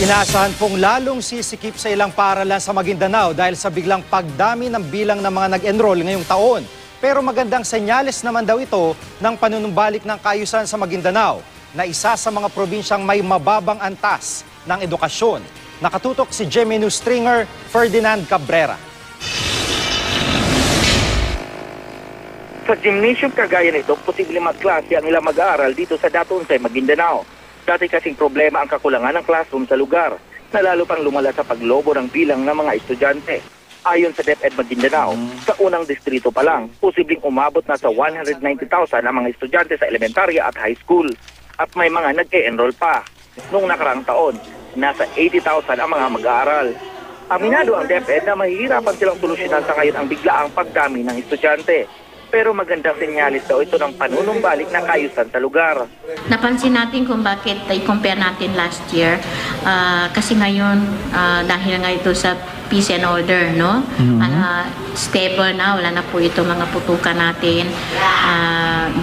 Inaasahan pong lalong sisikip sa ilang paaralan sa Maguindanao dahil sa biglang pagdami ng bilang ng mga nag-enroll ngayong taon. Pero magandang senyales naman daw ito ng panunumbalik ng kaayusan sa Maguindanao na isa sa mga probinsyang may mababang antas ng edukasyon. Nakatutok si GMA News stringer Ferdinand Cabrera. Sa gymnasium kagaya nito, posibleng magklase ang ilang mag-aaral dito sa Datunsay, Maguindanao. Dati kasing problema ang kakulangan ng classroom sa lugar, na lalo pang lumala sa paglobo ng bilang ng mga estudyante. Ayon sa DepEd Maguindanao, sa unang distrito pa lang, posibleng umabot na sa 190,000 ang mga estudyante sa elementarya at high school. At may mga nag-e-enroll pa. Noong nakarang taon, nasa 80,000 ang mga mag-aaral. Aminado ang DepEd na mahihirapan silang solusyonan sa ngayon ang biglaang pagdami ng estudyante. Pero magandang senyalis daw ito ng panunumbalik ng kaayusan sa lugar. Napansin natin kung bakit i-compare natin last year. Kasi ngayon, dahil nga ito sa peace and order, no? Stable na, wala na po ito mga putukan natin,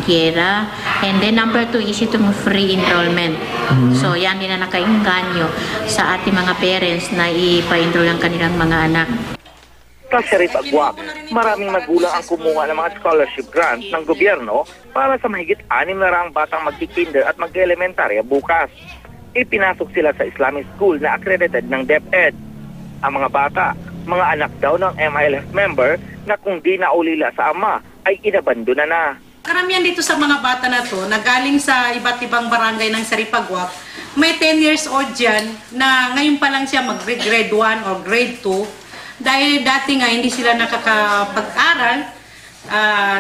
gera. And then number 2 is itong free enrollment. So yan din na nakainganyo sa ating mga parents na ipa-enroll ang kanilang mga anak. Sa Sharif Agwak, maraming magulang ang kumuha ng mga scholarship grants ng gobyerno para sa mahigit 600 batang magki-kinder at mag-elementarya bukas. Ipinasok sila sa Islamic school na accredited ng DepEd. Ang mga bata, mga anak daw ng MILF member na kung di naulila sa ama ay inabandona na. Karamihan dito sa mga bata na to, na galing sa iba't ibang barangay ng Sharif Agwak, may 10 years old dyan na ngayon pa lang siya mag-grade 1 or grade 2. Dahil dati nga hindi sila nakakapag-aral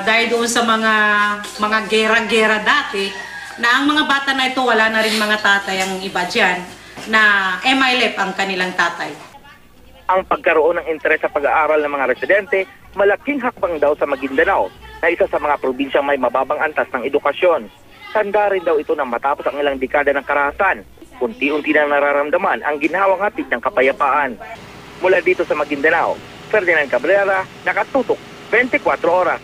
dahil doon sa mga gera-gera dati na ang mga bata na ito wala na rin mga tatay ang iba dyan na MILF ang kanilang tatay. Ang pagkaroon ng interes sa pag-aaral ng mga residente, malaking hakbang daw sa Maguindanao na isa sa mga probinsyang may mababang antas ng edukasyon. Tanda rin daw ito na matapos ang ilang dekada ng karahasan, unti-unti na nararamdaman ang ginhawang hatid ng kapayapaan. Mula dito sa Maguindanao, Ferdinand Cabrera, nakatutok 24 oras.